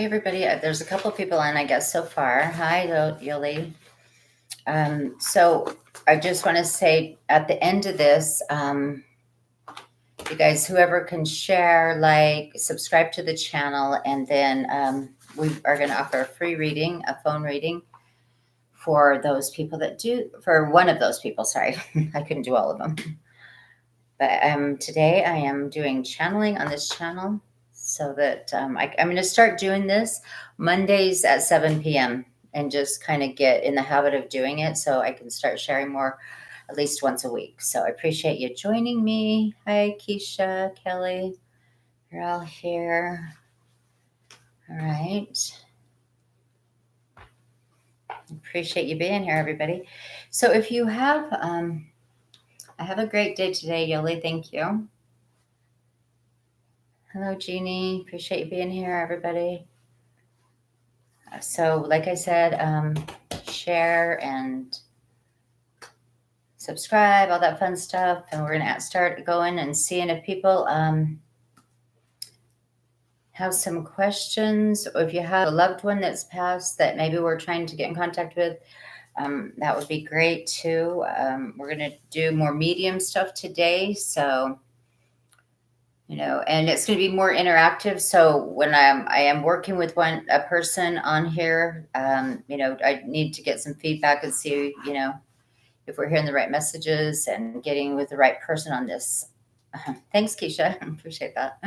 Hey everybody, there's a couple of people on, I guess, so far. Hi, Yoli. So I just want to say at the end of this, you guys, whoever can share, like, subscribe to the channel, and then we are going to offer a free reading, a phone reading for those people that do, for one of those people, sorry. I couldn't do all of them. But today I am doing channeling on this channel so that I'm going to start doing this Mondays at 7 p.m. and just kind of get in the habit of doing it so I can start sharing more at least once a week. So I appreciate you joining me. Hi, Keisha, Kelly. You're all here. All right. Appreciate you being here, everybody. So if you have, I have a great day today, Yoli. Thank you. Hello, Jeannie. Appreciate you being here, everybody. So, like I said, share and subscribe, all that fun stuff. And we're going to start going and seeing if people have some questions, or if you have a loved one that's passed that maybe we're trying to get in contact with, that would be great too. We're going to do more medium stuff today. So, and it's going to be more interactive. So when I am working with a person on here, I need to get some feedback and see, if we're hearing the right messages and getting with the right person on this. Thanks, Keisha. Appreciate that.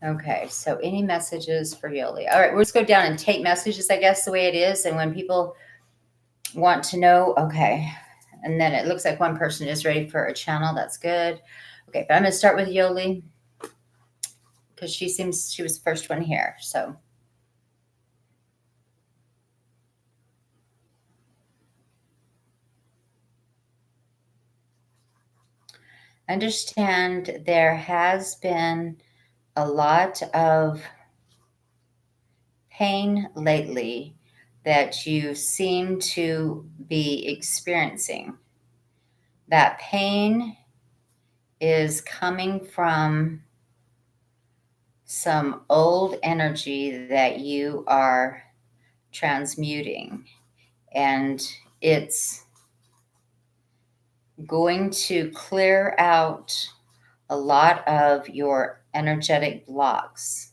Okay, so any messages for Yoli? All right, we'll just go down and take messages, I guess, the way it is. And when people want to know, okay. And then it looks like one person is ready for a channel. That's good. Okay, but I'm going to start with Yoli because she was the first one here. So understand there has been a lot of pain lately that you seem to be experiencing. That pain is coming from some old energy that you are transmuting, and it's going to clear out a lot of your energetic blocks.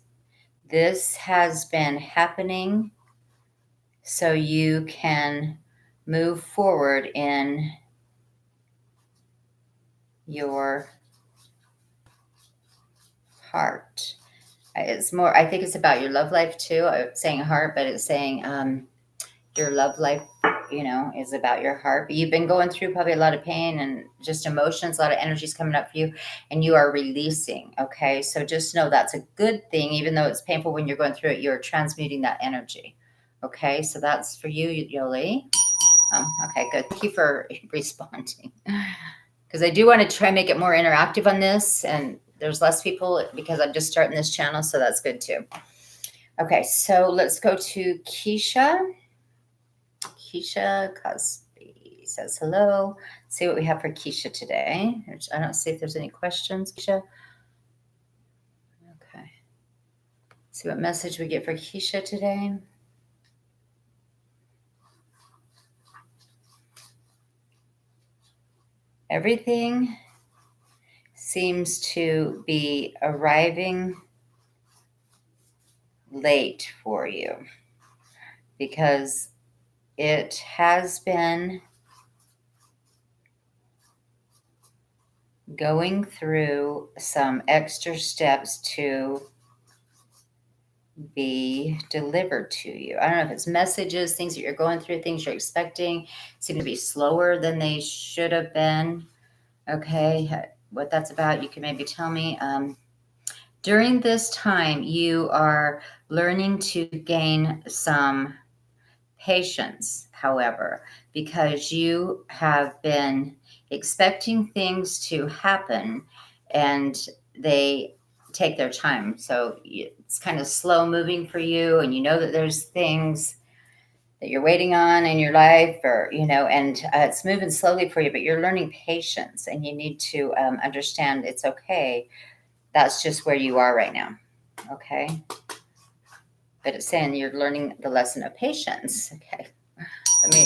This has been happening so you can move forward in your heart. It's more, I think it's about your love life too. I'm saying heart, but it's saying your love life, is about your heart. But you've been going through probably a lot of pain and just emotions, a lot of energies coming up for you, and you are releasing. Okay. So just know that's a good thing. Even though it's painful when you're going through it, you're transmuting that energy. Okay. So that's for you, Yoli. Okay, good. Thank you for responding. Because I do want to try and make it more interactive on this, and there's less people because I'm just starting this channel, so that's good too. Okay, so let's go to Keisha. Keisha Cosby says hello. See what we have for Keisha today. I don't see if there's any questions, Keisha. Okay. See what message we get for Keisha today. Everything seems to be arriving late for you because it has been going through some extra steps to be delivered to you. I don't know if it's messages, things that you're going through, things you're expecting seem to be slower than they should have been. Okay, what that's about, you can maybe tell me. During this time, you are learning to gain some patience, however, because you have been expecting things to happen and they take their time. So it's kind of slow moving for you, and you know that there's things that you're waiting on in your life, or and it's moving slowly for you, but you're learning patience, and you need to understand it's okay. That's just where you are right now. Okay. but it's saying you're learning the lesson of patience. Okay.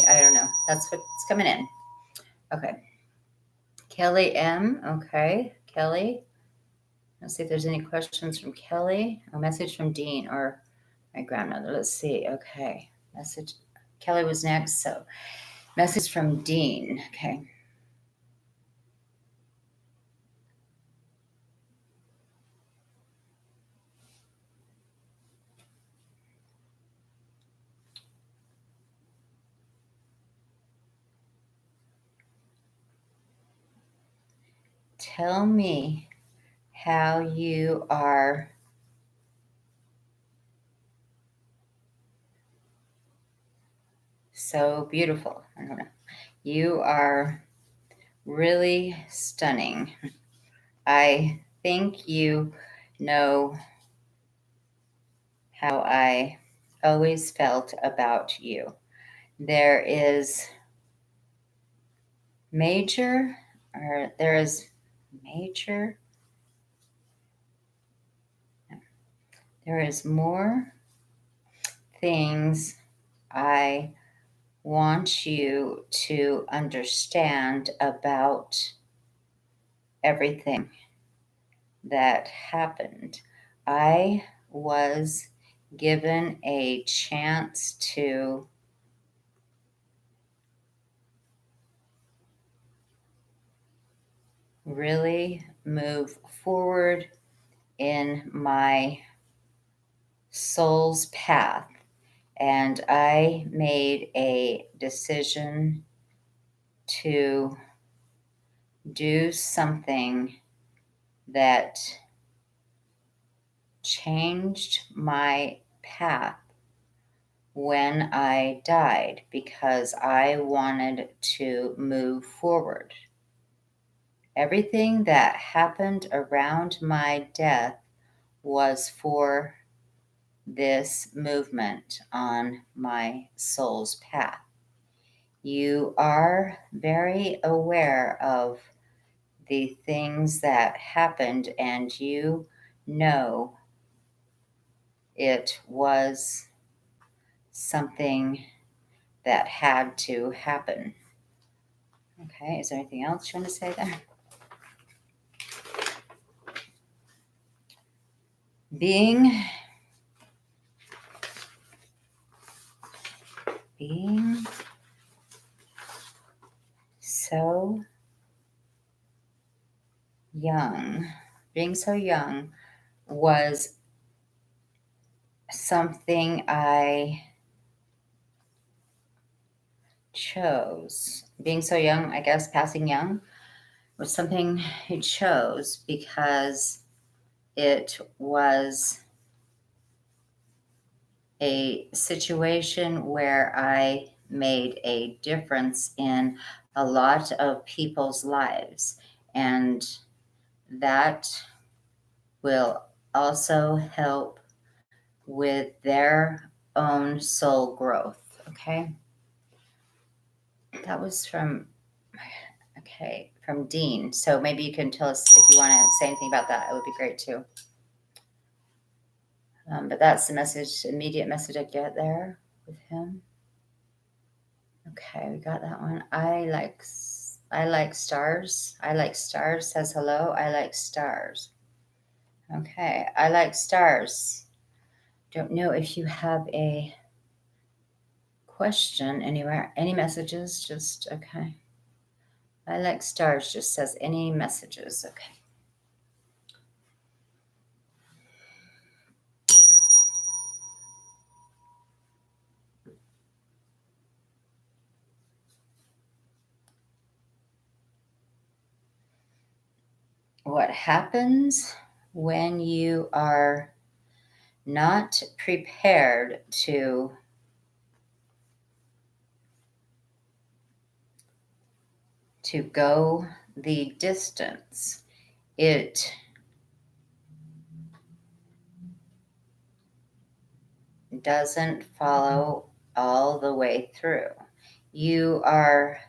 I don't know. That's what's coming in. Okay. Kelly M. Okay. Kelly. Let's see if there's any questions from Kelly. A message from Dean or my grandmother. Let's see. Okay. Message. Kelly was next. So, message from Dean. Okay. Tell me how you are so beautiful. I don't know. You are really stunning. I think you know how I always felt about you. There is major, or there is major, there is more things I want you to understand about everything that happened. I was given a chance to really move forward in my soul's path. And I made a decision to do something that changed my path when I died because I wanted to move forward. Everything that happened around my death was for this movement on my soul's path. You are very aware of the things that happened, and you know it was something that had to happen. Okay, is there anything else you want to say there? Being so being so young was something I chose. Being so young, I guess, passing young was something he chose because it was a situation where I made a difference in a lot of people's lives. And that will also help with their own soul growth. Okay. That was from Dean. So maybe you can tell us if you want to say anything about that. It would be great too. But that's the message, immediate message I get there with him. Okay, we got that one. I like stars. I like stars says hello. I like stars. Okay, I like stars. Don't know if you have a question anywhere. Any messages? Just okay. I like stars just says any messages. Okay. What happens when you are not prepared to go the distance? It doesn't follow all the way through. You are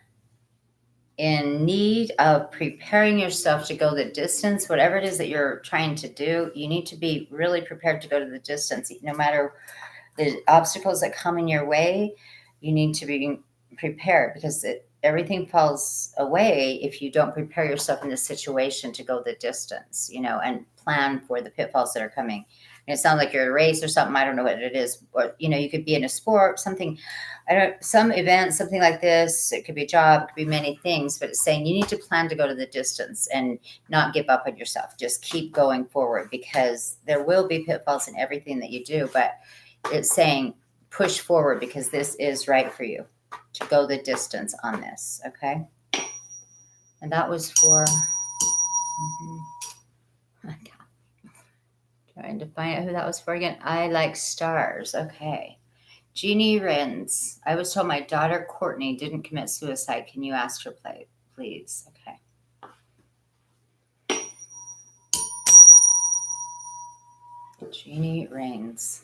in need of preparing yourself to go the distance, whatever it is that you're trying to do. You need to be really prepared to go to the distance, no matter the obstacles that come in your way, you need to be prepared, because everything falls away if you don't prepare yourself in this situation to go the distance, and plan for the pitfalls that are coming. And it sounds like you're in a race or something. I don't know what it is. Or, you could be in a sport, something, some event, something like this. It could be a job, it could be many things, but it's saying you need to plan to go to the distance and not give up on yourself. Just keep going forward, because there will be pitfalls in everything that you do, but it's saying push forward, because this is right for you to go the distance on this. Okay. And that was for, trying to find out who that was for again. I like stars. Okay. Jeannie Rins. I was told my daughter Courtney didn't commit suicide. Can you ask her, please? Okay. Jeannie Rins.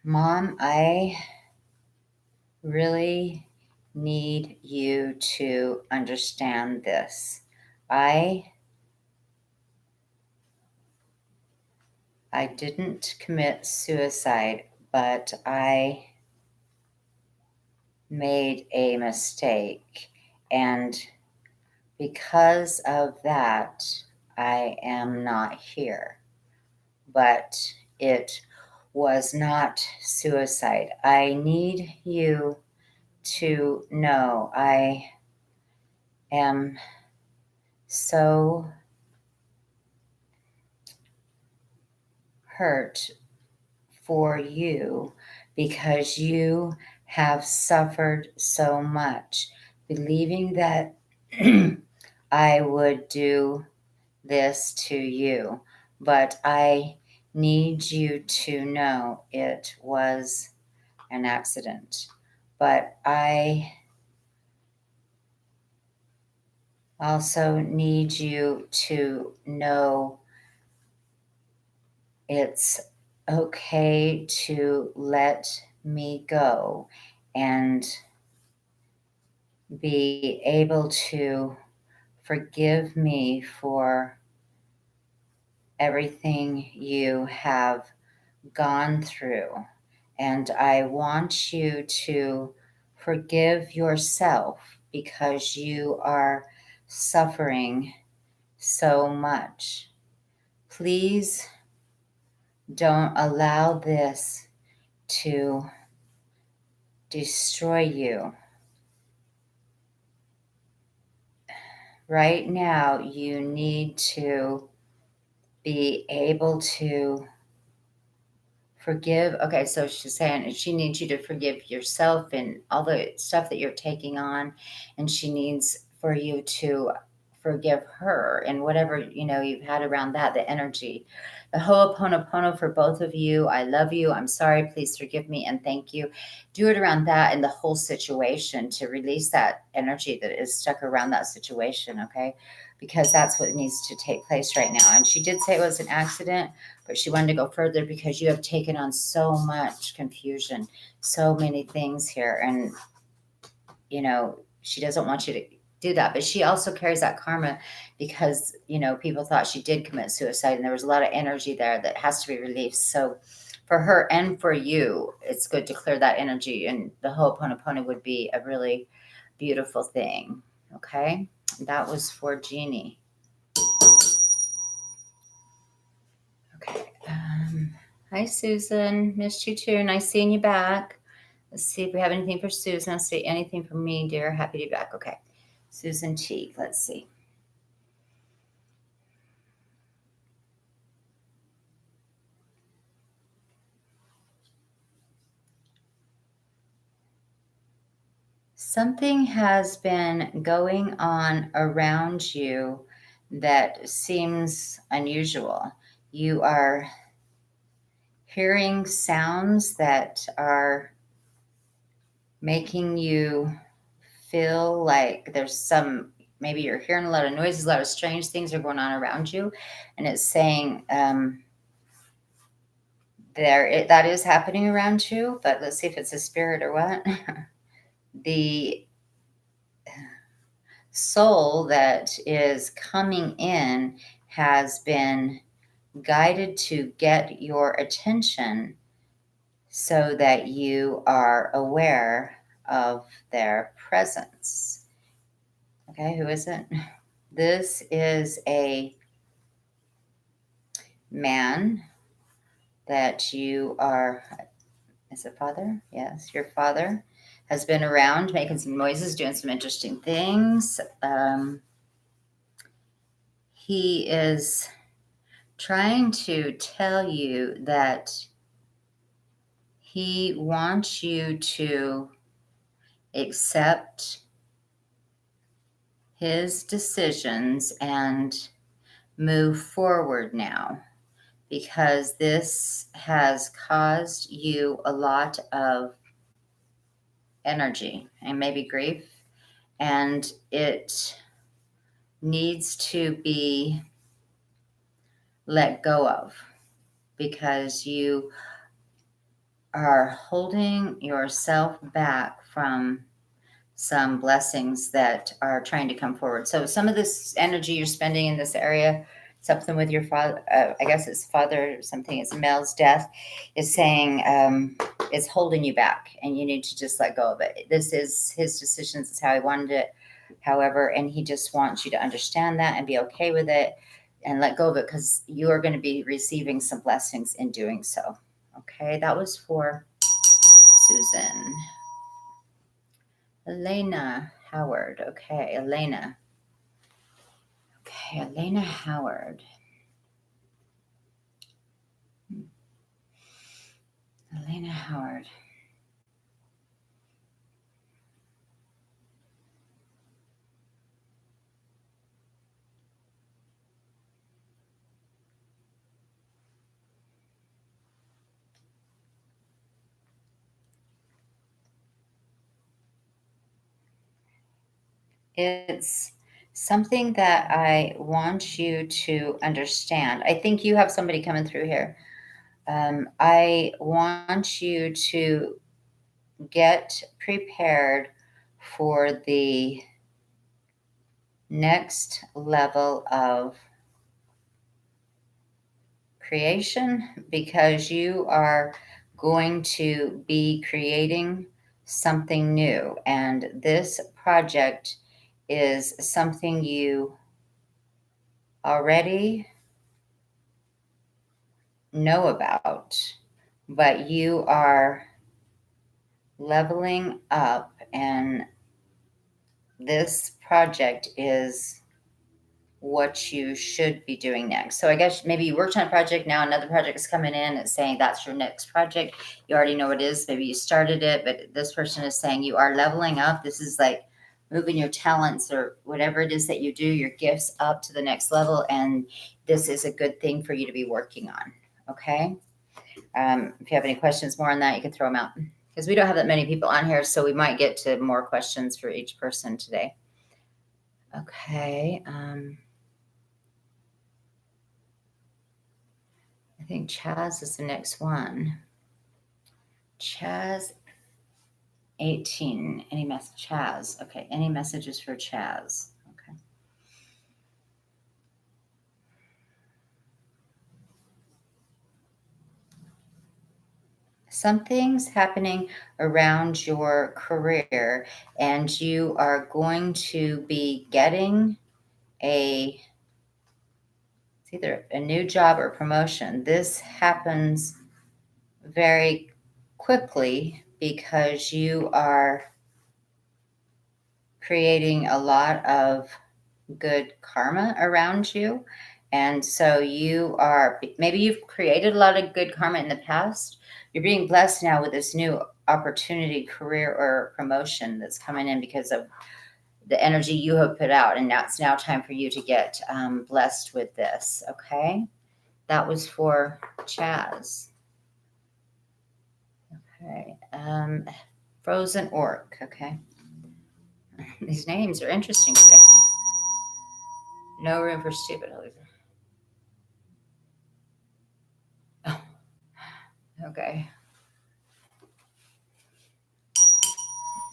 Mom, I really need you to understand this. I didn't commit suicide, but I made a mistake. And because of that, I am not here. But it was not suicide. I need you to know I am so hurt for you, because you have suffered so much, believing that I would do this to you. But I need you to know it was an accident. But I also need you to know it's okay to let me go and be able to forgive me for everything you have gone through. And I want you to forgive yourself, because you are suffering so much. Please don't allow this to destroy you. Right now, you need to be able to forgive. Okay, so she's saying she needs you to forgive yourself and all the stuff that you're taking on, and she needs for you to forgive her and whatever you've had around that, the energy. The Ho'oponopono for both of you. I love you. I'm sorry. Please forgive me and thank you. Do it around that and the whole situation to release that energy that is stuck around that situation. Okay, because that's what needs to take place right now. And she did say it was an accident, but she wanted to go further because you have taken on so much confusion, so many things here. And, she doesn't want you to do that. But she also carries that karma because, people thought she did commit suicide, and there was a lot of energy there that has to be released. So for her and for you, it's good to clear that energy. And the Ho'oponopono would be a really beautiful thing. Okay. That was for Jeannie. Okay. Hi, Susan. Missed you too. Nice seeing you back. Let's see if we have anything for Susan. Let's see anything from me, dear. Happy to be back. Okay. Susan Teague. Let's see. Something has been going on around you that seems unusual. You are hearing sounds that are making you feel like there's some maybe you're hearing a lot of noises, a lot of strange things are going on around you. And it's saying that is happening around you, but let's see if it's a spirit or what. The soul that is coming in has been guided to get your attention so that you are aware of their presence. Okay, who is it? This is a man that you are, is it father? Yes, your father has been around making some noises, doing some interesting things. He is trying to tell you that he wants you to accept his decisions and move forward now, because this has caused you a lot of energy and maybe grief, and it needs to be let go of, because you are holding yourself back from some blessings that are trying to come forward. So some of this energy you're spending in this area, something with your father, I guess it's father or something, it's Mel's death, is saying it's holding you back and you need to just let go of it. This is his decisions. It's how he wanted it. However, and he just wants you to understand that and be okay with it and let go of it, because you are going to be receiving some blessings in doing so. Okay, that was for Susan. Elena Howard. Okay, Elena. Okay, Elena Howard. Elena Howard. It's something that I want you to understand. I think you have somebody coming through here. I want you to get prepared for the next level of creation, because you are going to be creating something new. And this project is something you already know about, but you are leveling up, and this project is what you should be doing next. So I guess maybe you worked on a project, now another project is coming in. It's saying that's your next project. You already know what it is. Maybe you started it, but this person is saying you are leveling up. This is like moving your talents or whatever it is that you do, your gifts up to the next level. And this is a good thing for you to be working on. Okay. If you have any questions more on that, you can throw them out, because we don't have that many people on here. So we might get to more questions for each person today. Okay. I think Chaz is the next one. Chaz 18. Any message? Chaz. Okay. Any messages for Chaz? Okay. Something's happening around your career, and you are going to be getting it's either a new job or promotion. This happens very quickly because you are creating a lot of good karma around you. And so you are, maybe you've created a lot of good karma in the past. You're being blessed now with this new opportunity, career, or promotion that's coming in because of the energy you have put out. And now it's now time for you to get blessed with this. Okay. That was for Chaz. Okay. Frozen Orc. Okay. These names are interesting today. No room for stupid. Oh, okay.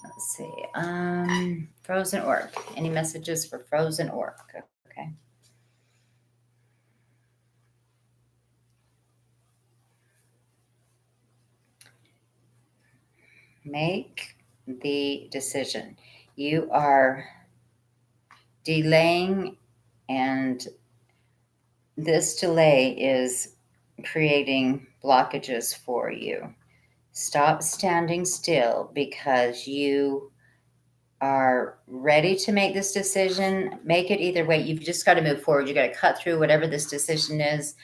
Let's see. Frozen Orc. Any messages for Frozen Orc? Okay. Make the decision. You are delaying, and this delay is creating blockages for you. Stop standing still because you are ready to make this decision. Make it either way. You've just got to move forward. You got to cut through whatever this decision is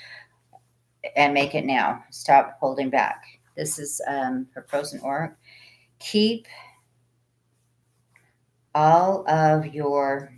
and make it now. Stop holding back. This is for Frozen Orc. Keep all of your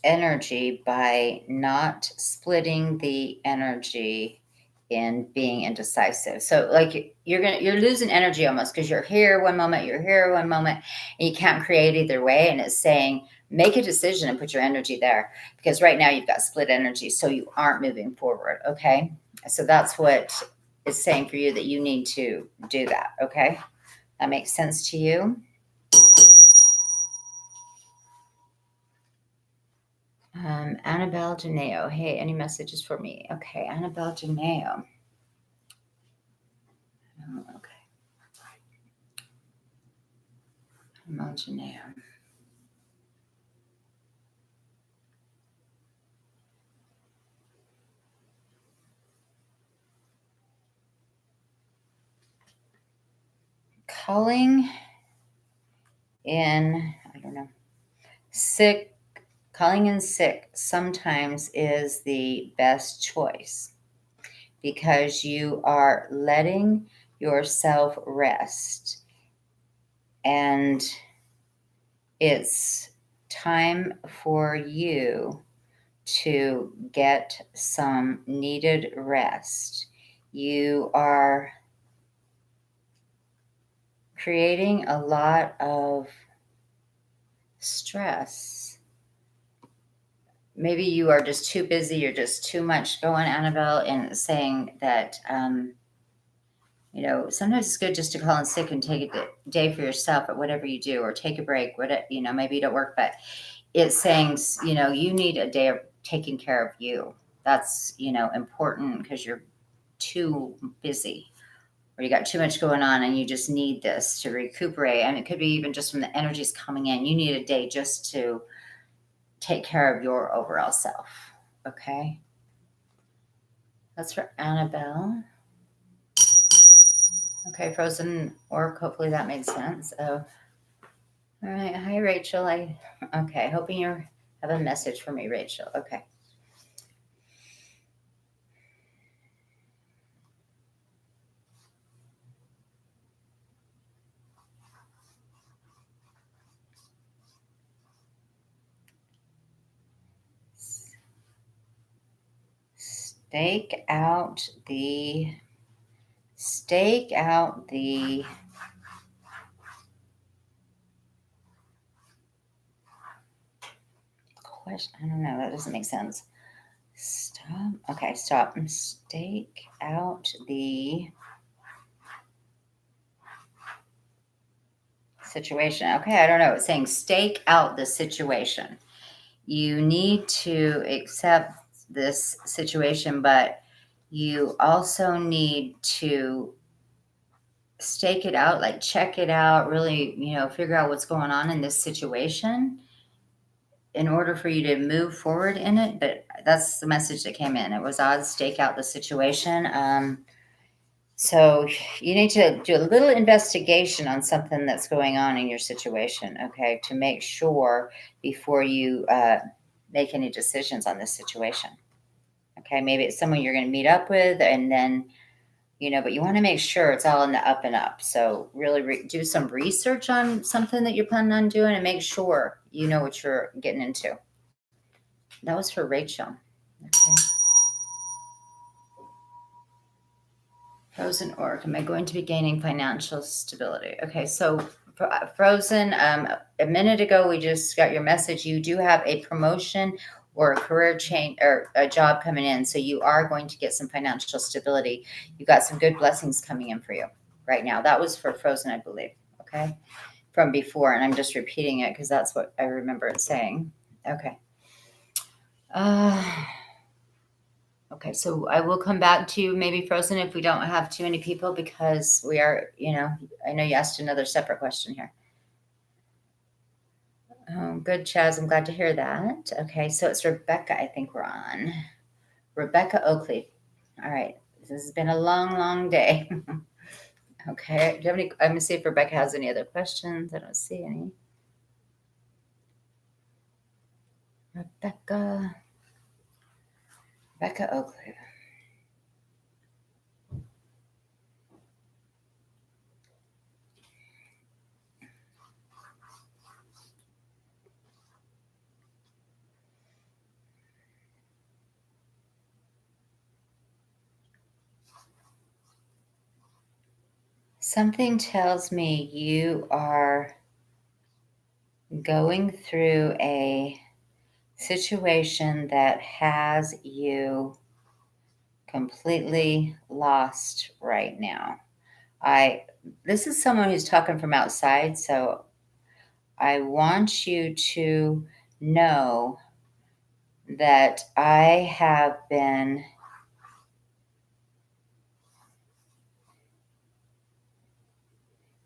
energy by not splitting the energy in being indecisive. So like you're losing energy almost because you're here one moment, you're here one moment, and you can't create either way. And it's saying make a decision and put your energy there, because right now you've got split energy, so you aren't moving forward. Okay. So that's what it's saying for you, that you need to do that. Okay. That makes sense to you? Annabelle Janeo. Hey, any messages for me? Okay, Annabelle Janeo. Oh, okay. Annabelle Janeo. Calling in, I don't know, sick. Calling in sick sometimes is the best choice, because you are letting yourself rest, and it's time for you to get some needed rest. You are creating a lot of stress. Maybe you are just too busy, you're just too much going, Annabelle, and saying that, sometimes it's good just to call in sick and take a day for yourself at whatever you do, or take a break, maybe you don't work, but it's saying, you need a day of taking care of you. That's, important, because you're too busy, or you got too much going on, and you just need this to recuperate. And it could be even just from the energies coming in. You need a day just to take care of your overall self. Okay. That's for Annabelle. Okay, Frozen Orc. Hopefully that made sense. Oh, all right. Hi, Rachel. Okay. Hoping you have a message for me, Rachel. Okay. Stake out the question. I don't know. That doesn't make sense. Stop. Okay, stop. Stake out the situation. Okay, I don't know. It's saying stake out the situation. You need to accept this situation, but you also need to stake it out, like check it out, really, figure out what's going on in this situation in order for you to move forward in it. But that's the message that came in. It was odd, stake out the situation. So you need to do a little investigation on something that's going on in your situation, okay, to make sure before you make any decisions on this situation. Okay, maybe it's someone you're going to meet up with, and then, but you want to make sure it's all in the up and up. So really do some research on something that you're planning on doing, and make sure you know what you're getting into. That was for Rachel. Okay. Frozen Orc. Am I going to be gaining financial stability? Okay, so Frozen, a minute ago, we just got your message. You do have a promotion or a career change or a job coming in. So you are going to get some financial stability. You got some good blessings coming in for you right now. That was for Frozen, I believe. Okay. From before. And I'm just repeating it because that's what I remember it saying. Okay. Okay, so I will come back to you, maybe Frozen, if we don't have too many people, because we are, I know you asked another separate question here. Good, Chaz. I'm glad to hear that. Okay, so it's Rebecca, I think we're on. Rebecca Oakley. All right, this has been a long, long day. Okay, do you have any? I'm gonna see if Rebecca has any other questions. I don't see any. Rebecca Oakley. Something tells me you are going through a situation that has you completely lost right now. This is someone who's talking from outside, so I want you to know that I have been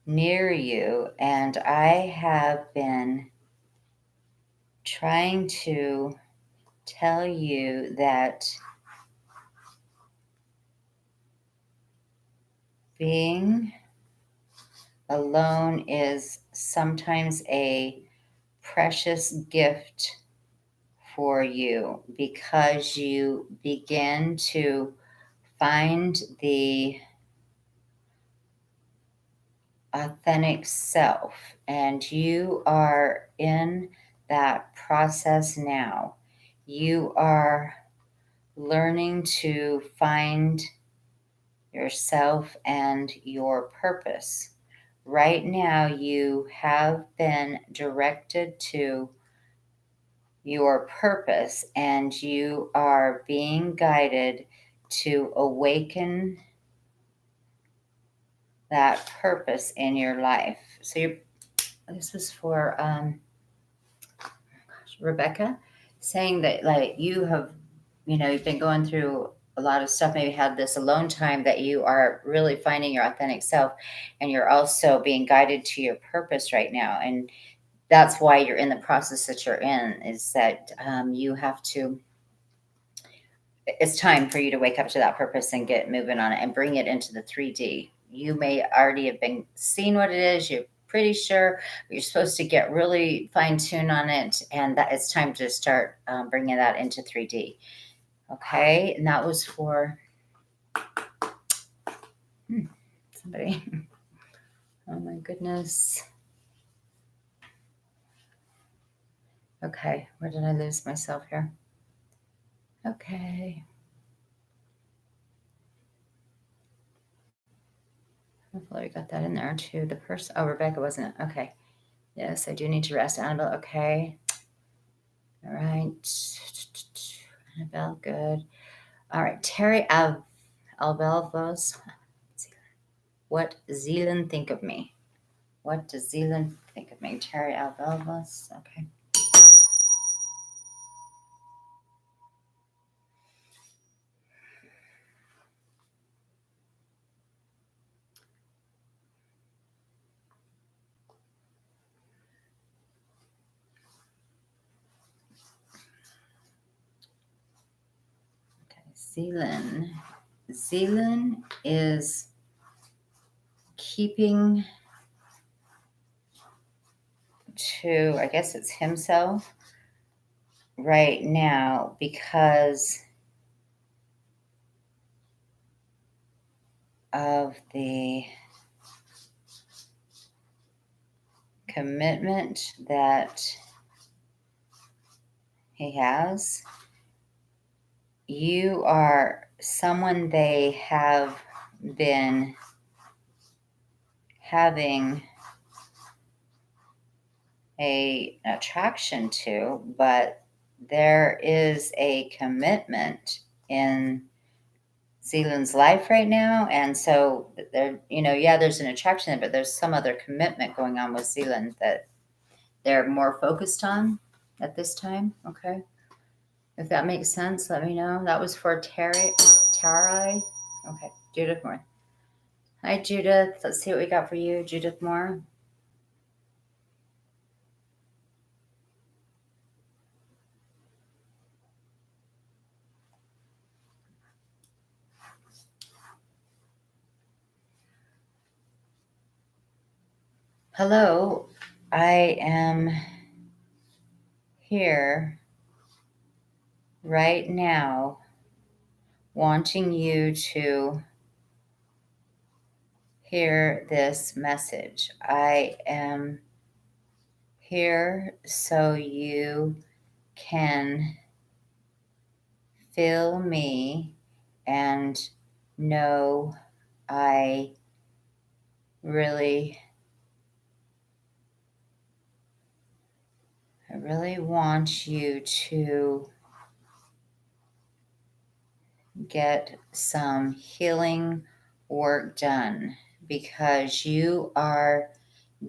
near you and I have been trying to tell you that being alone is sometimes a precious gift for you because you begin to find the authentic self, and you are in that process now. You are learning to find yourself and your purpose. Right now, you have been directed to your purpose and you are being guided to awaken that purpose in your life. So this was for Rebecca, saying that like you have, you've been going through a lot of stuff, maybe had this alone time that you are really finding your authentic self and you're also being guided to your purpose right now. And that's why you're in the process that you're in, is that you have to, it's time for you to wake up to that purpose and get moving on it and bring it into the 3D. You may already have been seeing what it is. You're pretty sure, but you're supposed to get really fine tuned on it. And that it's time to start bringing that into 3D. Okay. And that was for somebody. Oh my goodness. Okay. Where did I lose myself here? Okay. Hopefully I got that in there to the person. Oh, Rebecca wasn't it? Okay. Yes, I do need to rest. Annabelle, okay. All right. Annabelle, good. All right. Terry Alvelvos. What Zealand think of me? What does Zealand think of me? Terry Alvelvos. Okay. Zealand. Zealand is keeping to, I guess it's himself right now because of the commitment that he has. You are someone they have been having an attraction to, but there is a commitment in Zealand's life right now. And so there, yeah, there's an attraction there, but there's some other commitment going on with Zealand that they're more focused on at this time. Okay. If that makes sense, let me know. That was for Tarai. Okay. Judith Moore. Hi, Judith. Let's see what we got for you, Judith Moore. Hello. I am here right now wanting you to hear this message. I am here so you can feel me and know I really, I really want you to get some healing work done because you are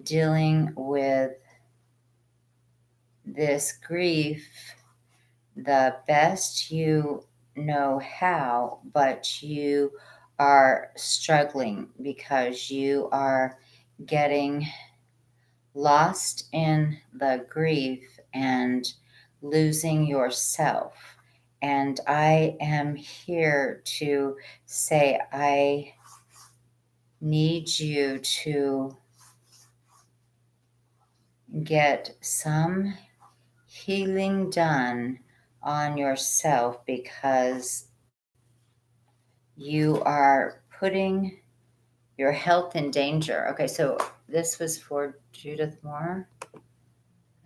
dealing with this grief the best you know how, but you are struggling because you are getting lost in the grief and losing yourself. And I am here to say, I need you to get some healing done on yourself because you are putting your health in danger. Okay, so this was for Judith Moore.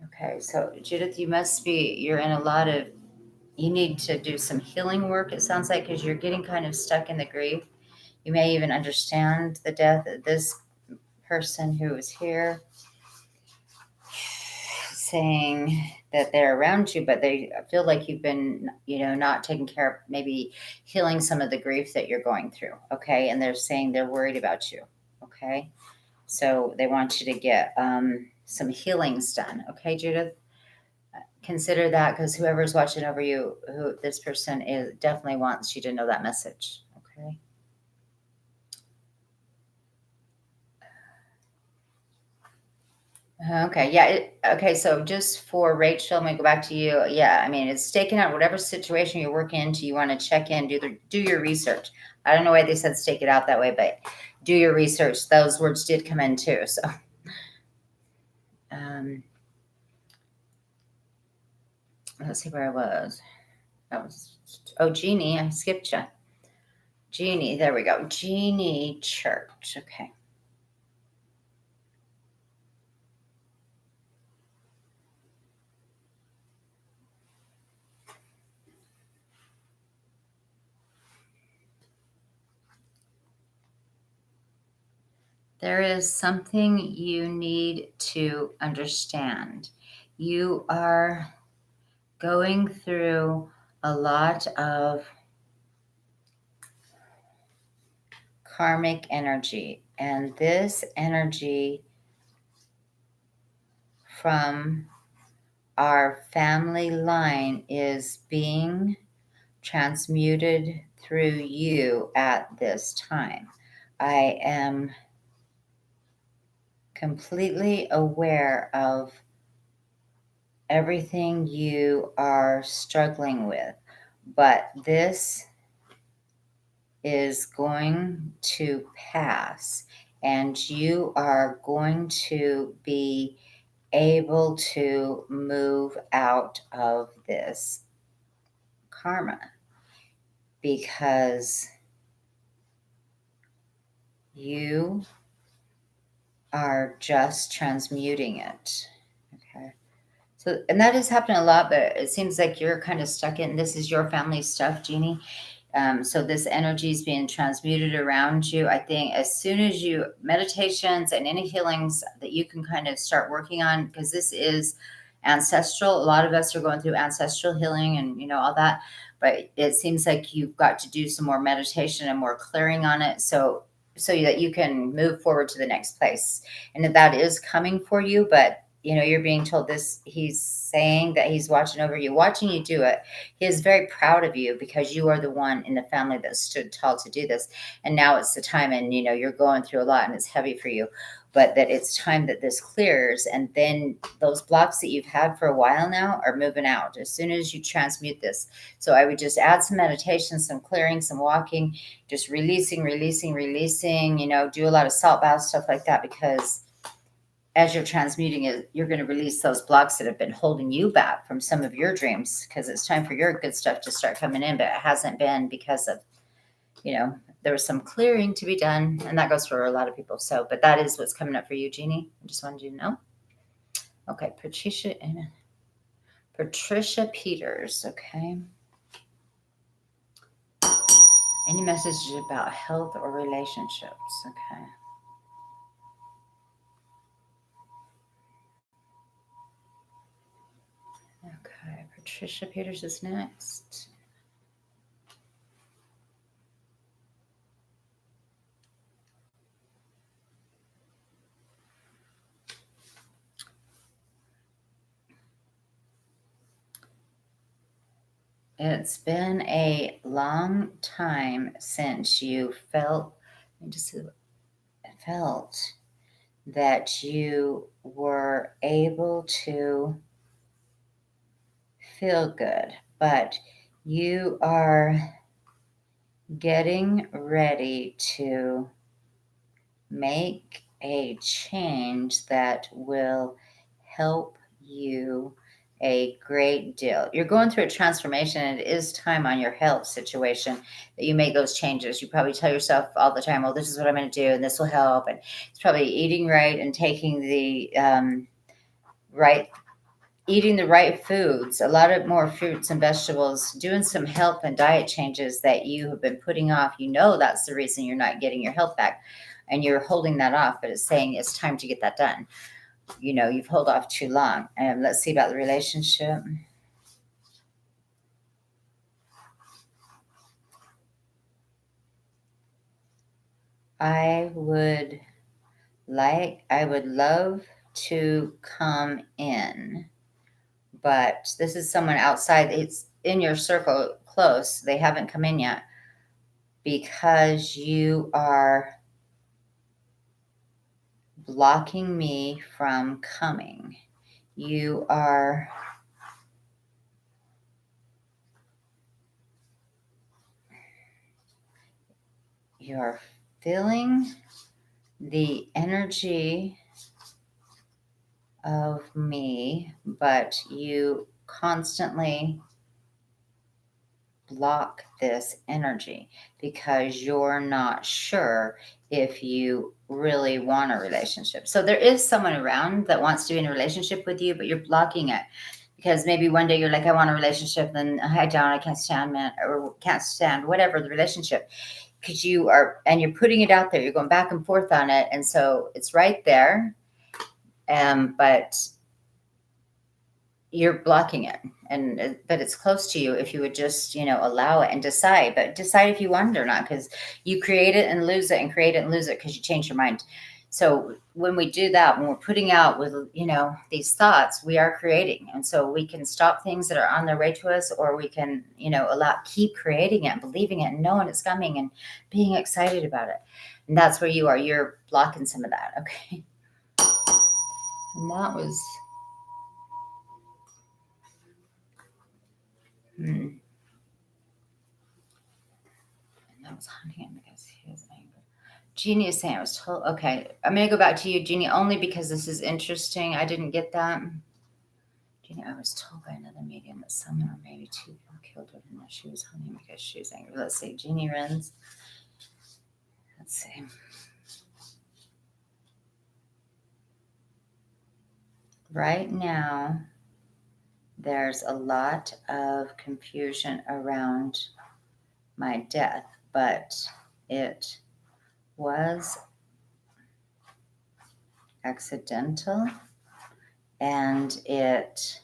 Okay, so Judith, you're in a lot of, you need to do some healing work, it sounds like, because you're getting kind of stuck in the grief. You may even understand the death of this person who was here saying that they're around you, but they feel like you've been, not taking care of maybe healing some of the grief that you're going through. Okay. And they're saying they're worried about you. Okay. So they want you to get some healings done. Okay, Judith? Consider that because whoever's watching over you, who this person is, definitely wants you to know that message. Okay. Okay. Yeah. Okay. So just for Rachel, I'm gonna go back to you. Yeah. I mean, it's staking out whatever situation you're working into. You want to check in, do your research. I don't know why they said stake it out that way, but do your research. Those words did come in too. So, um, let's see where I was. That was Jeannie. I skipped you. Jeannie. There we go. Jeannie Church. Okay. There is something you need to understand. You are going through a lot of karmic energy, and this energy from our family line is being transmuted through you at this time. I am completely aware of everything you are struggling with, but this is going to pass and you are going to be able to move out of this karma because you are just transmuting it. Okay. So, and that is happening a lot, but it seems like you're kind of stuck in this is your family stuff, Jeannie. So this energy is being transmuted around you. I think as soon as you meditations and any healings that you can kind of start working on, because this is ancestral. A lot of us are going through ancestral healing and all that, but it seems like you've got to do some more meditation and more clearing on it. So that you can move forward to the next place, and that is coming for you. But you're being told this. He's saying that he's watching you do it. He is very proud of you because you are the one in the family that stood tall to do this. And now it's the time, and you're going through a lot and it's heavy for you, but that it's time that this clears. And then those blocks that you've had for a while now are moving out as soon as you transmute this. So I would just add some meditation, some clearing, some walking, just releasing, do a lot of salt baths, stuff like that, because as you're transmuting it, you're going to release those blocks that have been holding you back from some of your dreams, because it's time for your good stuff to start coming in, but it hasn't been because of, there was some clearing to be done, and that goes for a lot of people. So, but that is what's coming up for you, Jeannie. I just wanted you to know. Okay, Patricia Peters. Okay. Any messages about health or relationships? Okay. Okay, Patricia Peters is next. It's been a long time since you felt that you were able to feel good, but you are getting ready to make a change that will help you a great deal. You're going through a transformation, and it is time on your health situation that you make those changes. You probably tell yourself all the time, well, this is what I'm going to do, and this will help. And it's probably eating right and taking the right eating the right foods, a lot of more fruits and vegetables, doing some health and diet changes that you have been putting off. That's the reason you're not getting your health back, and you're holding that off, but it's saying it's time to get that done. You've held off too long. And let's see about the relationship. I would love to come in, but this is someone outside. It's in your circle close. They haven't come in yet because you are blocking me from coming. You are feeling the energy of me, but you constantly block this energy because you're not sure if you really want a relationship. So there is someone around that wants to be in a relationship with you, but you're blocking it because maybe one day you're like, I want a relationship, then I don't, I can't stand man, or can't stand whatever the relationship, because you're putting it out there, you're going back and forth on it, and so it's right there, but you're blocking it, but it's close to you if you would just allow it and decide if you want it or not, because you create it and lose it and create it and lose it because you change your mind. So when we do that, when we're putting out with these thoughts, we are creating, and so we can stop things that are on their way to us, or we can keep creating it and believing it and knowing it's coming and being excited about it. And that's where you're blocking some of that. Okay. And that was and that was hunting because he was angry. Jeannie is saying I was told. Okay, I'm going to go back to you, Jeannie, only because this is interesting. I didn't get that. Jeannie, I was told by another medium that someone or maybe two people killed her and that she was hunting because she was angry. Let's see. Jeannie Renz. Let's see. Right now, there's a lot of confusion around my death, but it was accidental, and it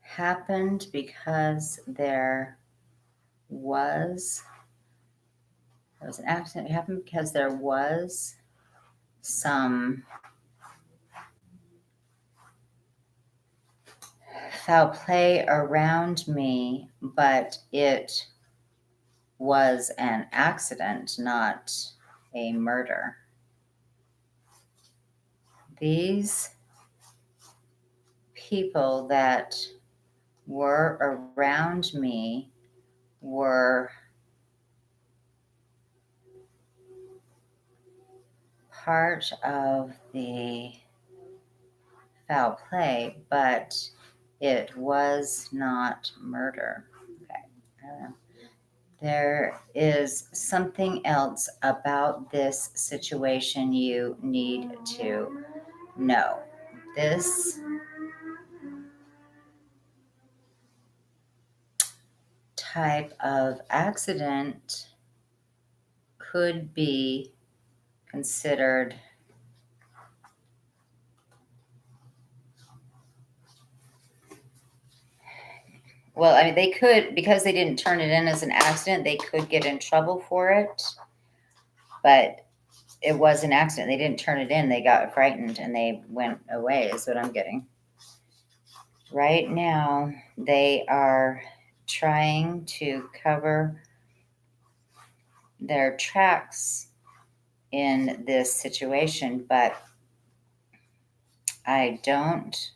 happened because there was an accident. It happened because there was some foul play around me, but it was an accident, not a murder. These people that were around me were part of the foul play, but it was not murder. Okay, I don't know. There is something else about this situation you need to know. This type of accident could be considered well, I mean, they could, because they didn't turn it in as an accident, they could get in trouble for it. But it was an accident. They didn't turn it in. They got frightened and they went away, is what I'm getting. Right now, they are trying to cover their tracks in this situation, but I don't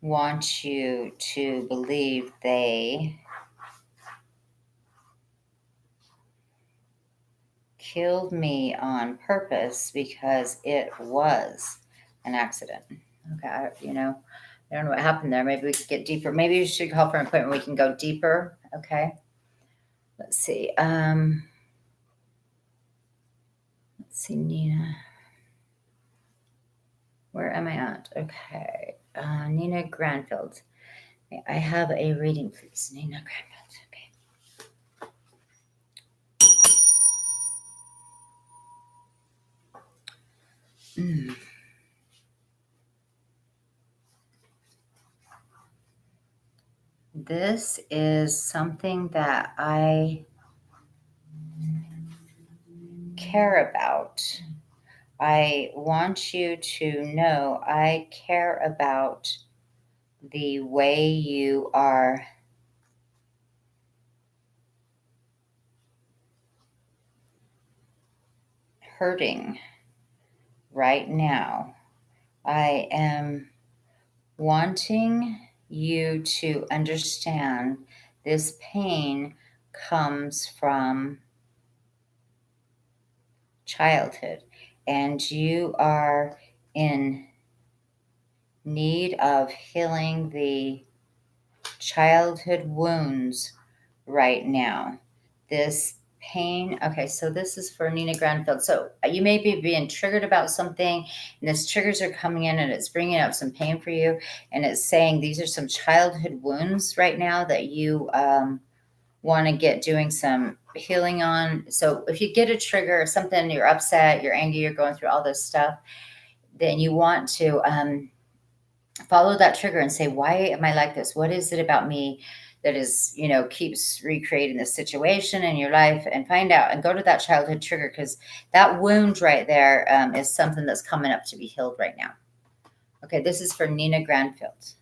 want you to believe they killed me on purpose, because it was an accident. Okay, I don't know what happened there. Maybe we could get deeper. Maybe you should call for an appointment. We can go deeper. Okay. Let's see. Let's see, Nina. Where am I at? Okay. Nina Granfield. I have a reading, please. Nina Granfield. Okay. This is something that I care about. I want you to know I care about the way you are hurting right now. I am wanting you to understand this pain comes from childhood, and you are in need of healing the childhood wounds right now. This pain. Okay, so this is for Nina Granfield. So you may be being triggered about something, and these triggers are coming in and it's bringing up some pain for you. And it's saying these are some childhood wounds right now that you want to get doing some healing on. So if you get a trigger or something, you're upset, you're angry, you're going through all this stuff, then you want to follow that trigger and say, why am I like this? What is it about me that is, keeps recreating this situation in your life? And find out and go to that childhood trigger, because that wound right there is something that's coming up to be healed right now. Okay, this is for Nina Granfield.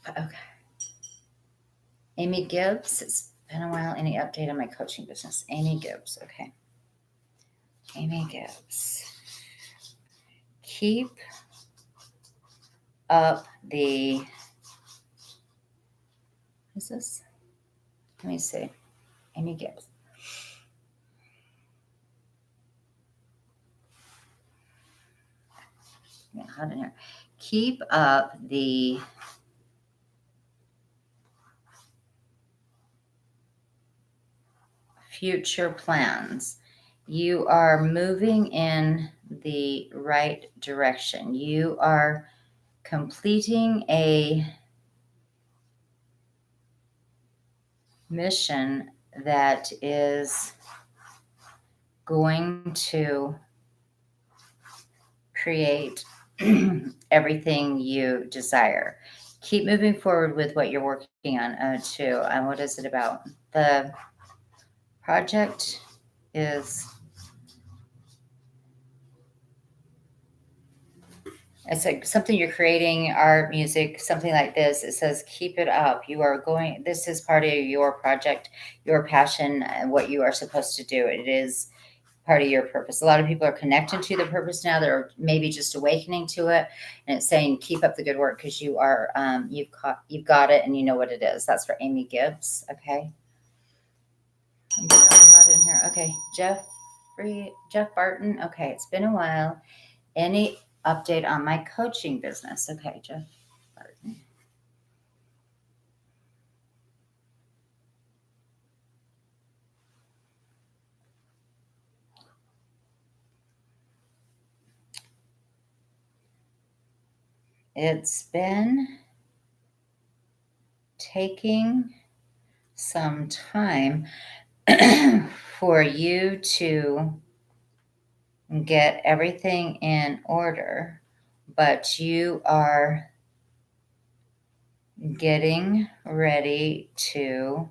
Okay. Amy Gibbs, it's been a while. Any update on my coaching business? Amy Gibbs, okay. Amy Gibbs. Keep up the, what is this? Let me see. Amy Gibbs. Yeah, hot in here. Keep up the future plans You are moving in the right direction. You are completing a mission that is going to create everything you desire. Keep moving forward with what you're working on, too. And what is it about? The project is, it's like something you're creating, art, music, something like this. It says, keep it up. You are going, this is part of your project, your passion, and what you are supposed to do. It is part of your purpose. A lot of people are connecting to the purpose now. They're maybe just awakening to it, and it's saying, keep up the good work because you are, you've got it, and you know what it is. That's for Amy Gibbs. Okay. I'm getting really hot in here. Okay, Jeff Barton. Okay, it's been a while. Any update on my coaching business? Okay, Jeff Barton. It's been taking some time for you to get everything in order, but you are getting ready to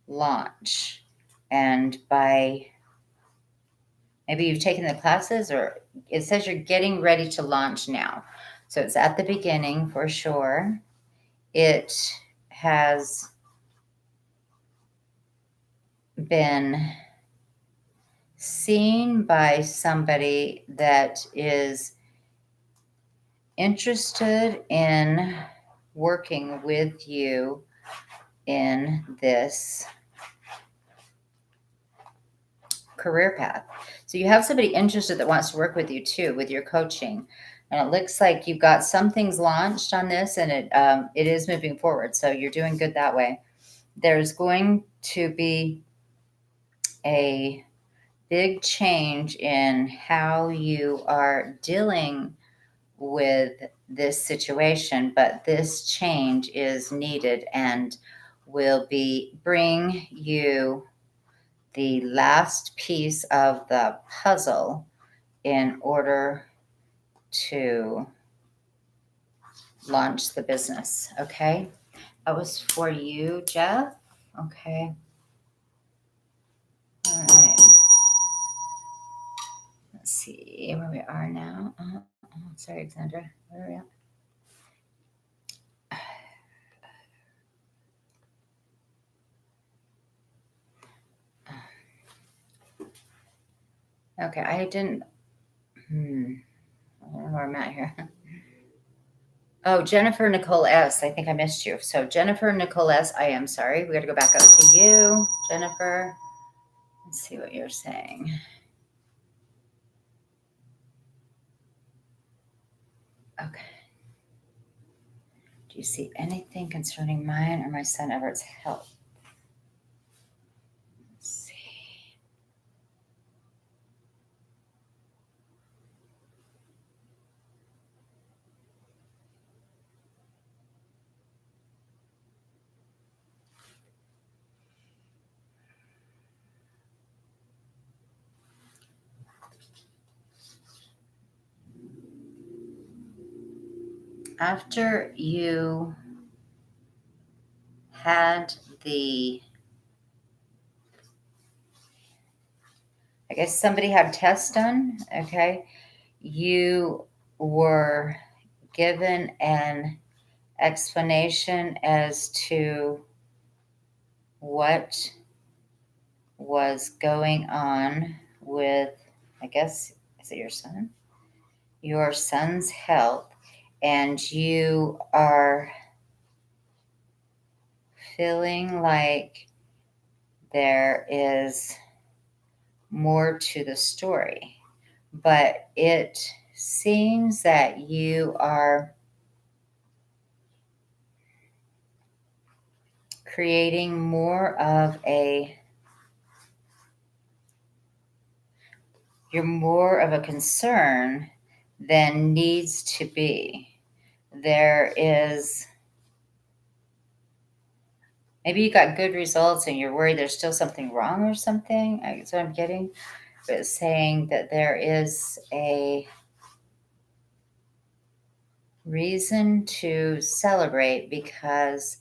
launch. And by maybe you've taken the classes, or it says you're getting ready to launch now. So it's at the beginning for sure. It has been seen by somebody that is interested in working with you in this career path. So you have somebody interested that wants to work with you too, with your coaching. And it looks like you've got some things launched on this, and it is moving forward. So you're doing good that way. There's going to be a big change in how you are dealing with this situation, but this change is needed and will bring you the last piece of the puzzle in order to launch the business. Okay. That was for you, Jeff. Okay. All right. Let's see where we are now. Sorry, Alexandra. Where are we at? Okay, I didn't. I don't know where I'm at here. Oh, Jennifer Nicole S. I think I missed you. So Jennifer Nicole S. I am sorry. We got to go back up to you, Jennifer. Let's see what you're saying. Okay. Do you see anything concerning mine or my son Everett's health? Let's see. After you had I guess somebody had tests done, okay, you were given an explanation as to what was going on with, I guess, is it your son? Your son's health, and you are feeling like there is more to the story, but it seems that you are creating more of a you're more of a concern than needs to be. There is, maybe you got good results and you're worried there's still something wrong or something. That's what I'm getting. But it's saying that there is a reason to celebrate because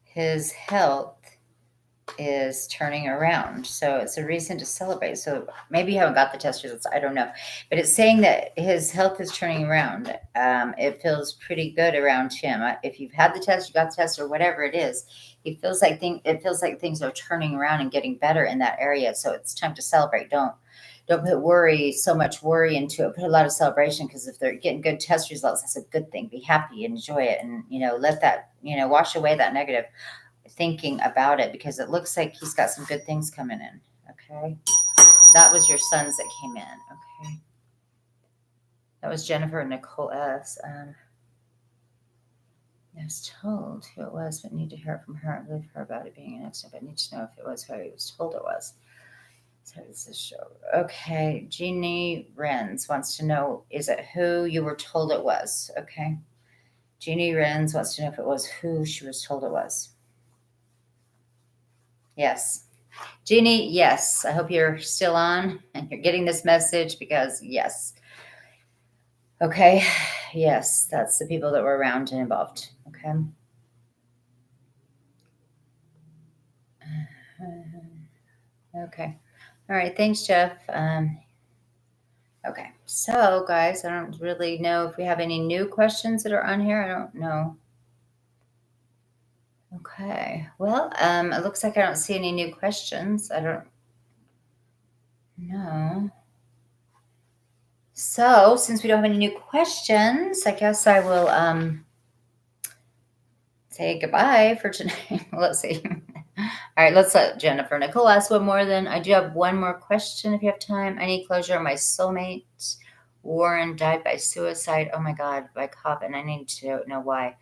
his health is turning around. So it's a reason to celebrate. So maybe you haven't got the test results. I don't know. But it's saying that his health is turning around. It feels pretty good around him. If you've had the test, you got the test, or whatever it is, it feels like things are turning around and getting better in that area. So it's time to celebrate. Don't put so much worry into it. Put a lot of celebration, because if they're getting good test results, that's a good thing. Be happy, enjoy it, and let that wash away that negative thinking about it, because it looks like he's got some good things coming in. Okay, that was your sons that came in. Okay, that was Jennifer and Nicole S. I was told who it was, but need to hear from her. I believe her about it being an accident, but I need to know if it was who I was told it was. So does this show? Okay, Jeannie Renz wants to know, is it who you were told it was? Okay, Jeannie Renz wants to know if it was who she was told it was. Yes. Jeannie, yes. I hope you're still on and you're getting this message, because yes. Okay. Yes, that's the people that were around and involved. Okay. Okay. All right. Thanks, Jeff. Okay. So, guys, I don't really know if we have any new questions that are on here. I don't know. Okay. Well, it looks like I don't see any new questions. I don't know. So, since we don't have any new questions, I guess I will say goodbye for tonight. Let's see. All right, let's let Jennifer Nicole ask one more. Then I do have one more question if you have time. I need closure on my soulmate. Warren died by suicide. Oh my God, by cop, and I need to know why.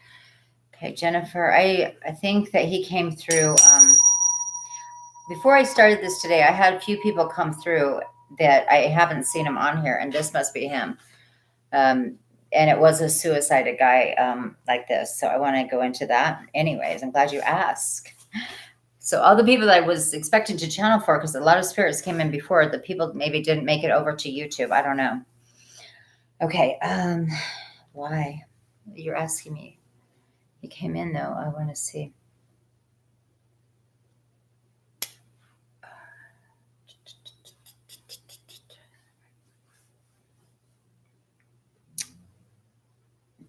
Okay, Jennifer, I think that he came through. Before I started this today, I had a few people come through that I haven't seen him on here, and this must be him. And it was a suicided guy like this. So I want to go into that. Anyways, I'm glad you asked. So all the people that I was expecting to channel for, because a lot of spirits came in before, the people maybe didn't make it over to YouTube. I don't know. Okay. Why? You're asking me. He came in though. I want to see.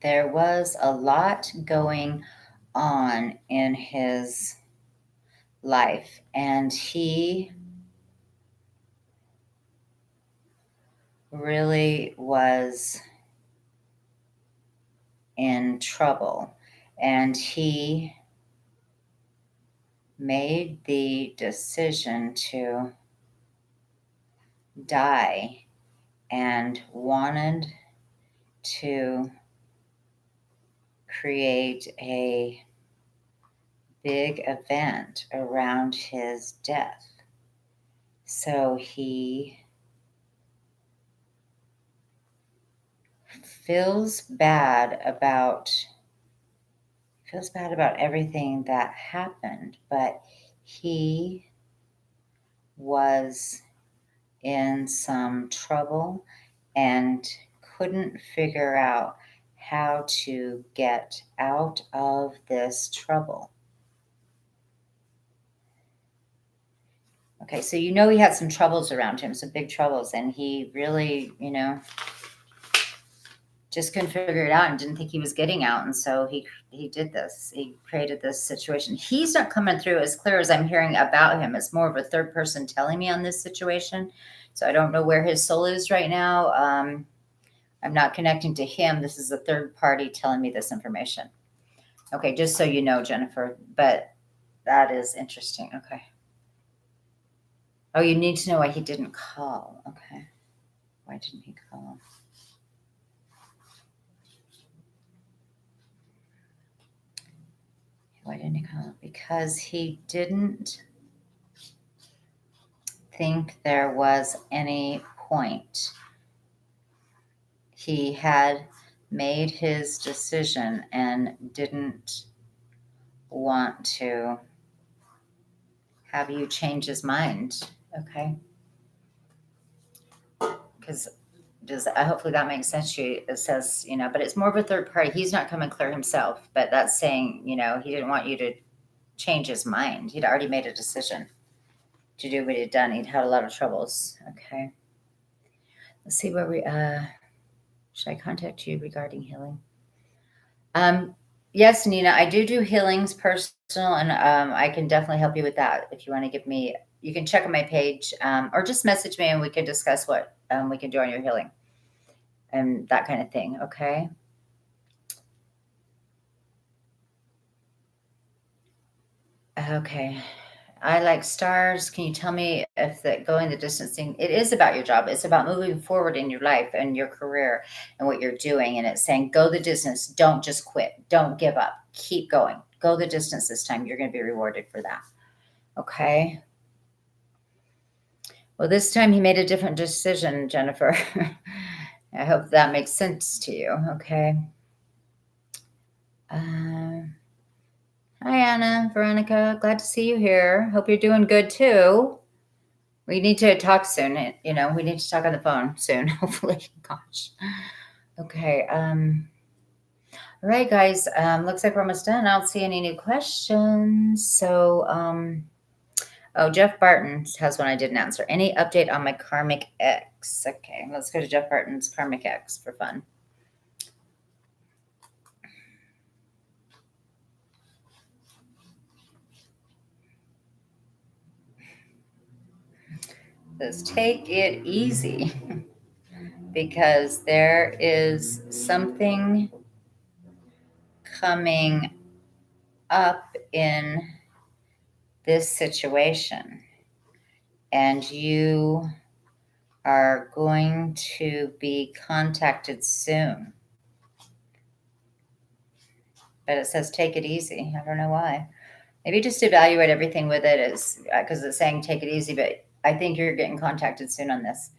There was a lot going on in his life, and he really was in trouble, and he made the decision to die and wanted to create a big event around his death. So he feels bad about everything that happened, but he was in some trouble and couldn't figure out how to get out of this trouble. Okay, so he had some troubles around him, some big troubles, and he really, just couldn't figure it out and didn't think he was getting out. And so he did this. He created this situation. He's not coming through as clear as I'm hearing about him. It's more of a third person telling me on this situation. So I don't know where his soul is right now. I'm not connecting to him. This is a third party telling me this information. Okay, just so you know, Jennifer, but that is interesting. Okay. Oh, you need to know why he didn't call. Okay. Why didn't he call? Why didn't he call? Because he didn't think there was any point. He had made his decision and didn't want to have you change his mind. Okay. Because hopefully that makes sense to you. It says, but it's more of a third party. He's not coming clear himself, but that's saying, he didn't want you to change his mind. He'd already made a decision to do what he'd done. He'd had a lot of troubles. Okay. Let's see where should I contact you regarding healing? Yes, Nina, I do healings personal, and I can definitely help you with that. If you want to give me, you can check on my page, or just message me and we can discuss what we can do on your healing and that kind of thing. Okay. Okay. I like stars. Can you tell me if that going the distance thing, it is about your job. It's about moving forward in your life and your career and what you're doing. And it's saying, go the distance. Don't just quit. Don't give up. Keep going. Go the distance this time. You're going to be rewarded for that. Okay. Well, this time he made a different decision, Jennifer. I hope that makes sense to you. Okay. Hi, Anna, Veronica. Glad to see you here. Hope you're doing good too. We need to talk soon. We need to talk on the phone soon, hopefully. Gosh. Okay. All right, guys. Looks like we're almost done. I don't see any new questions. So, Jeff Barton has one I didn't answer. Any update on my karmic ex? Okay, let's go to Jeff Barton's karmic ex for fun. Says take it easy because there is something coming up in this situation, and you are going to be contacted soon. But it says take it easy. I don't know why. Maybe just evaluate everything with it, is because it's saying take it easy, but I think you're getting contacted soon on this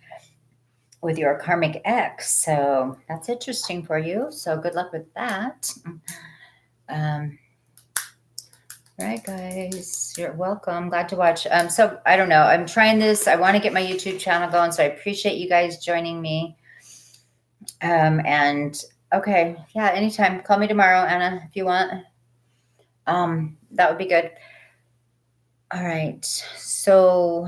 with your karmic ex. So that's interesting for you. So good luck with that. All right, guys, you're welcome. Glad to watch. So I don't know. I'm trying this. I want to get my YouTube channel going. So I appreciate you guys joining me. And okay, yeah, anytime. Call me tomorrow, Anna, if you want. That would be good. All right. So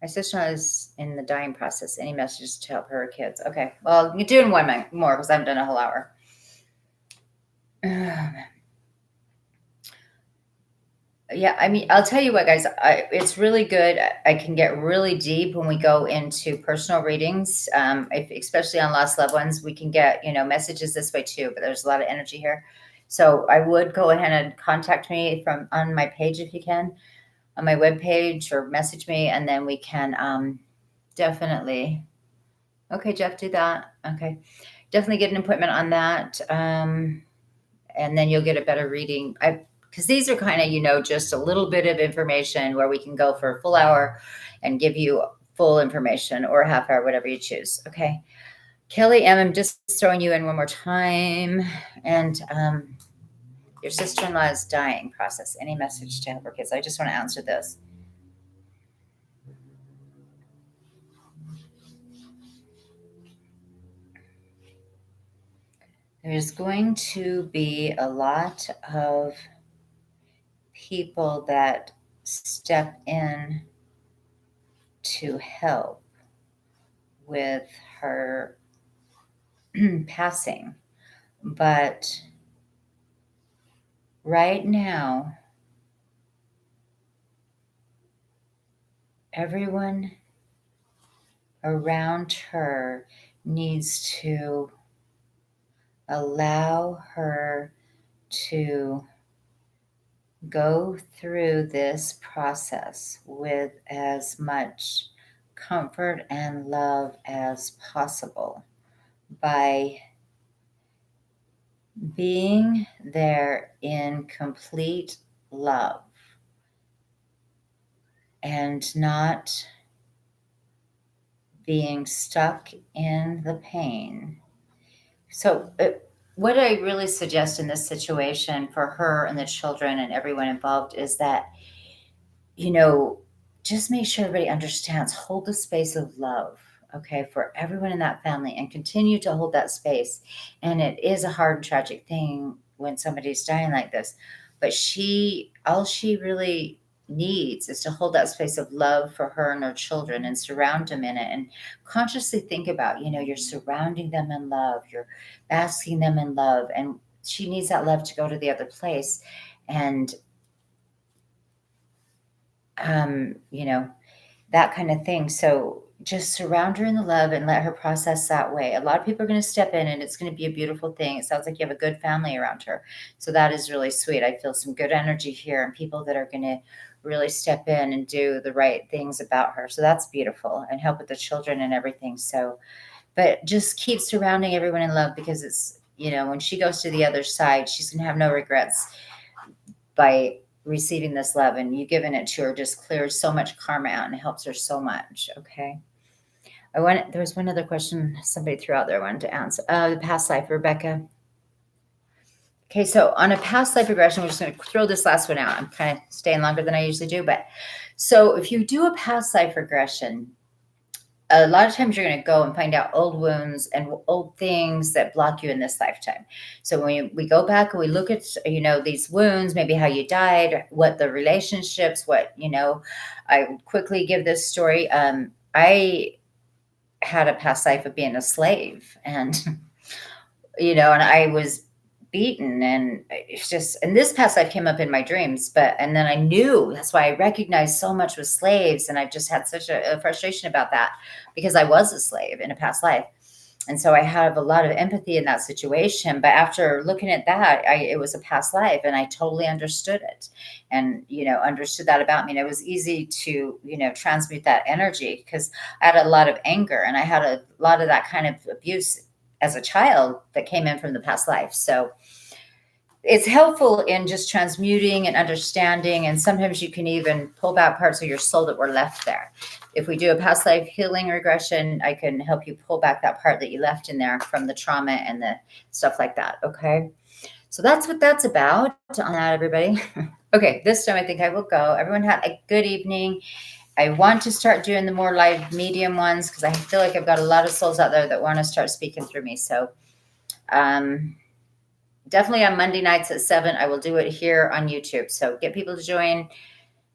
my sister is in the dying process. Any messages to help her kids? Okay. Well, you're doing one more because I haven't done a whole hour. Yeah, I mean, I'll tell you what, guys, it's really good. I can get really deep when we go into personal readings, especially on lost loved ones. We can get, messages this way too, but there's a lot of energy here. So I would go ahead and contact me on my page if you can, on my webpage, or message me, and then we can definitely. Okay, Jeff, do that. Okay, definitely get an appointment on that, and then you'll get a better reading. Because these are kind of, just a little bit of information where we can go for a full hour and give you full information, or a half hour, whatever you choose. Okay. Kelly M, I'm just throwing you in one more time. And your sister-in-law is dying process. Any message to help her kids? I just want to answer this. There's going to be a lot of people that step in to help with her passing. But right now, everyone around her needs to allow her to go through this process with as much comfort and love as possible by being there in complete love and not being stuck in the pain. So, what I really suggest in this situation for her and the children and everyone involved is that, you know, just make sure everybody understands, hold the space of love, okay, for everyone in that family and continue to hold that space. And it is a hard and tragic thing when somebody's dying like this. But all she really needs is to hold that space of love for her and her children and surround them in it and consciously think about, you're surrounding them in love, you're basking them in love. And she needs that love to go to the other place. And you know, that kind of thing. So just surround her in the love and let her process that way. A lot of people are going to step in and it's going to be a beautiful thing. It sounds like you have a good family around her. So that is really sweet. I feel some good energy here and people that are going to really step in and do the right things about her. So that's beautiful and help with the children and everything. So, but just keep surrounding everyone in love because it's, when she goes to the other side, she's going to have no regrets by receiving this love, and you giving it to her just clears so much karma out and helps her so much. Okay. There was one other question somebody threw out there I wanted to answer. The past life, Rebecca. Okay, so on a past life regression, we're just going to throw this last one out. I'm kind of staying longer than I usually do, but so if you do a past life regression, a lot of times you're going to go and find out old wounds and old things that block you in this lifetime. So when we go back and we look at, these wounds, maybe how you died, what the relationships, I quickly give this story. I had a past life of being a slave and, and I was beaten and it's just, and this past life came up in my dreams, and then I knew, that's why I recognized so much with slaves. And I've just had such a frustration about that because I was a slave in a past life. And so I have a lot of empathy in that situation. But after looking at that, it was a past life and I totally understood it and, understood that about me. And it was easy to, transmute that energy because I had a lot of anger and I had a lot of that kind of abuse as a child that came in from the past life. So it's helpful in just transmuting and understanding. And sometimes you can even pull back parts of your soul that were left there. If we do a past life healing regression, I can help you pull back that part that you left in there from the trauma and the stuff like that. Okay. So that's what that's about on that, everybody. Okay. This time I think I will go. Everyone have a good evening. I want to start doing the more live medium ones because I feel like I've got a lot of souls out there that want to start speaking through me. So, definitely on Monday nights at 7, I will do it here on YouTube. So get people to join.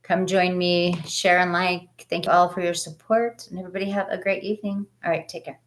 Come join me, share and like. Thank you all for your support. And everybody have a great evening. All right, take care.